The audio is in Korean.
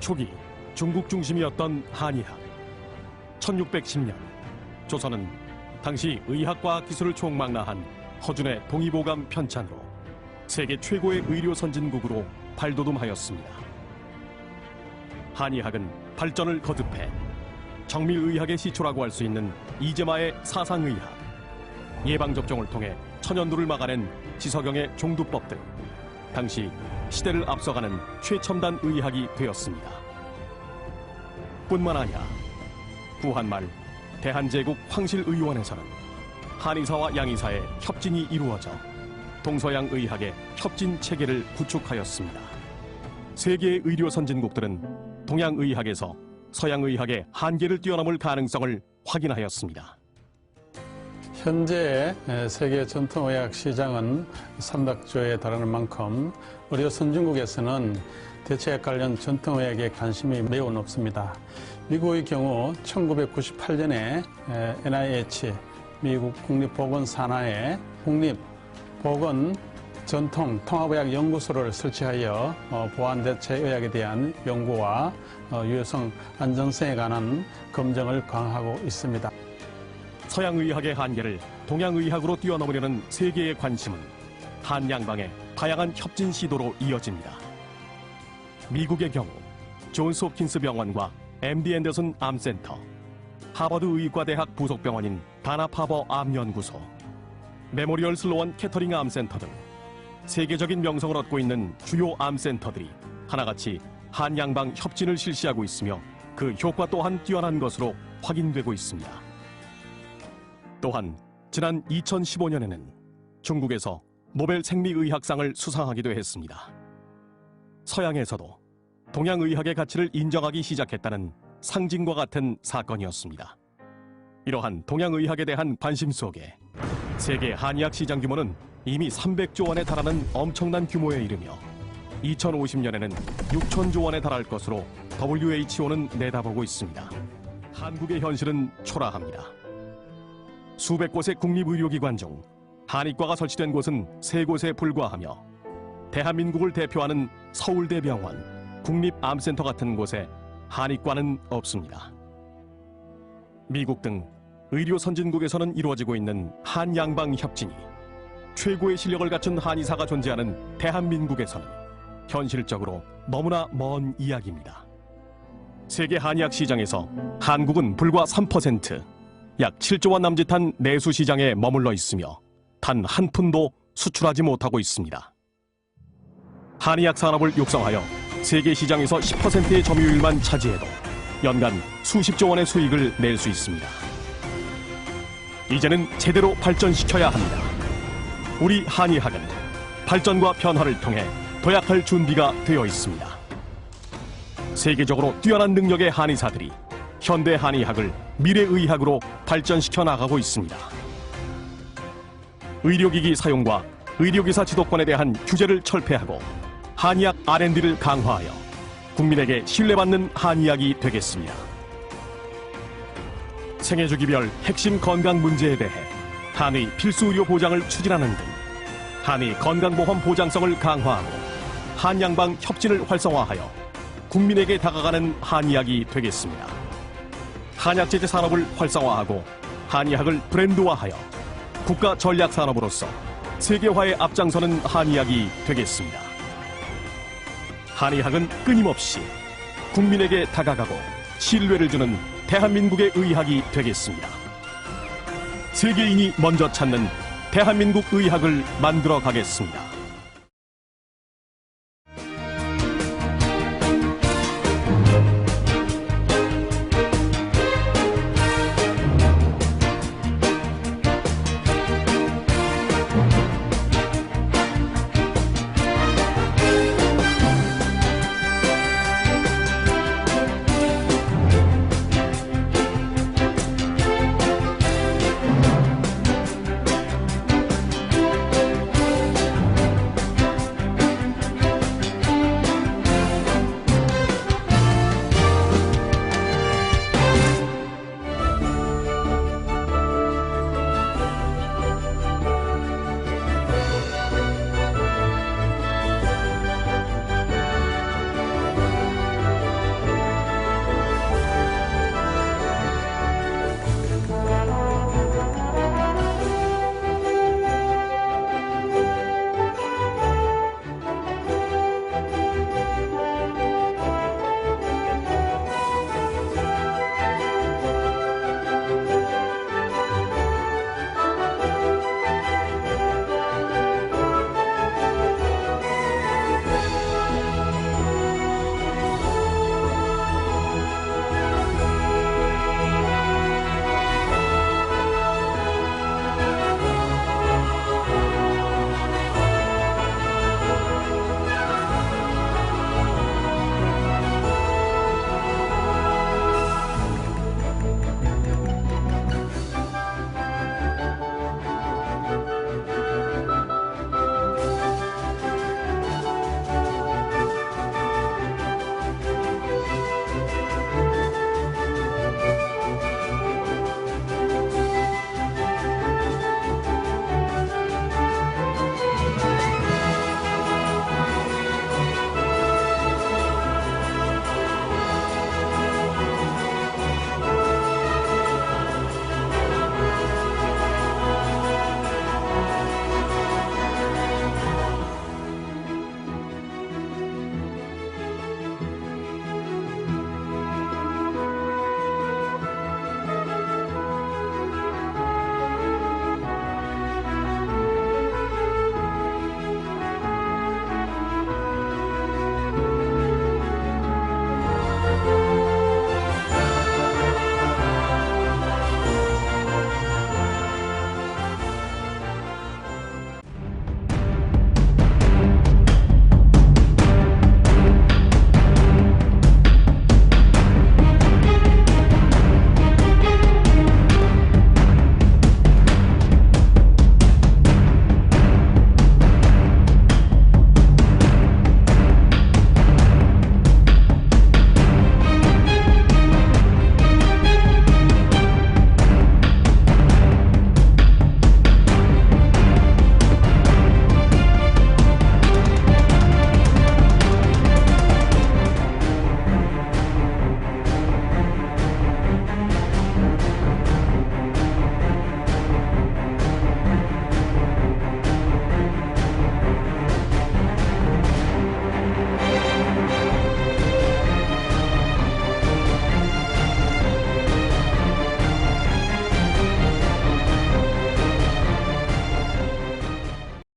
초기 중국 중심이었던 한의학. 1610년 조선은 당시 의학과 기술을 총망라한 허준의 동의보감 편찬으로 세계 최고의 의료 선진국으로 발돋움하였습니다. 한의학은 발전을 거듭해 정밀의학의 시초라고 할 수 있는 이재마의 사상의학, 예방접종을 통해 천연두를 막아낸 지석영의 종두법 등 당시 시대를 앞서가는 최첨단 의학이 되었습니다. 뿐만 아니라 부한말 대한제국 황실의원에서는 한의사와 양의사의 협진이 이루어져 동서양 의학의 협진 체계를 구축하였습니다. 세계의 의료 선진국들은 동양의학에서 서양의학의 한계를 뛰어넘을 가능성을 확인하였습니다. 현재 세계 전통의학 시장은 300조에 달하는 만큼 의료 선진국에서는 대체약 관련 전통의학에 관심이 매우 높습니다. 미국의 경우 1998년에 NIH, 미국 국립보건산하의 국립보건 전통-통합의학연구소를 설치하여 보완대체의학에 대한 연구와 유효성, 안전성에 관한 검증을 강화하고 있습니다. 서양의학의 한계를 동양의학으로 뛰어넘으려는 세계의 관심은 한양방의 다양한 협진 시도로 이어집니다. 미국의 경우 존스 홉킨스 병원과 MD 앤더슨 암센터, 하버드 의과대학 부속병원인 다나파버 암연구소, 메모리얼 슬로원 캐터링 암센터 등 세계적인 명성을 얻고 있는 주요 암센터들이 하나같이 한양방 협진을 실시하고 있으며 그 효과 또한 뛰어난 것으로 확인되고 있습니다. 또한 지난 2015년에는 중국에서 노벨 생리의학상을 수상하기도 했습니다. 서양에서도 동양의학의 가치를 인정하기 시작했다는 상징과 같은 사건이었습니다. 이러한 동양의학에 대한 관심 속에 세계 한의학 시장 규모는 이미 300조 원에 달하는 엄청난 규모에 이르며 2050년에는 6천조 원에 달할 것으로 WHO는 내다보고 있습니다. 한국의 현실은 초라합니다. 수백 곳의 국립의료기관 중 한의과가 설치된 곳은 3곳에 불과하며 대한민국을 대표하는 서울대병원, 국립암센터 같은 곳에 한의과는 없습니다. 미국 등 의료 선진국에서는 이루어지고 있는 한양방 협진이 최고의 실력을 갖춘 한의사가 존재하는 대한민국에서는 현실적으로 너무나 먼 이야기입니다. 세계 한의학 시장에서 한국은 불과 3%, 약 7조 원 남짓한 내수 시장에 머물러 있으며 단 한 푼도 수출하지 못하고 있습니다. 한의학 산업을 육성하여 세계 시장에서 10%의 점유율만 차지해도 연간 수십조 원의 수익을 낼 수 있습니다. 이제는 제대로 발전시켜야 합니다. 우리 한의학은 발전과 변화를 통해 도약할 준비가 되어 있습니다. 세계적으로 뛰어난 능력의 한의사들이 현대 한의학을 미래의학으로 발전시켜 나가고 있습니다. 의료기기 사용과 의료기사 지도권에 대한 규제를 철폐하고 한의학 R&D를 강화하여 국민에게 신뢰받는 한의학이 되겠습니다. 생애주기별 핵심 건강 문제에 대해 한의 필수 의료 보장을 추진하는 등 한의 건강보험 보장성을 강화하고 한양방 협진을 활성화하여 국민에게 다가가는 한의학이 되겠습니다. 한약제제 산업을 활성화하고 한의학을 브랜드화하여 국가 전략 산업으로서 세계화에 앞장서는 한의학이 되겠습니다. 한의학은 끊임없이 국민에게 다가가고 신뢰를 주는 대한민국의 의학이 되겠습니다. 세계인이 먼저 찾는 대한민국 의학을 만들어 가겠습니다.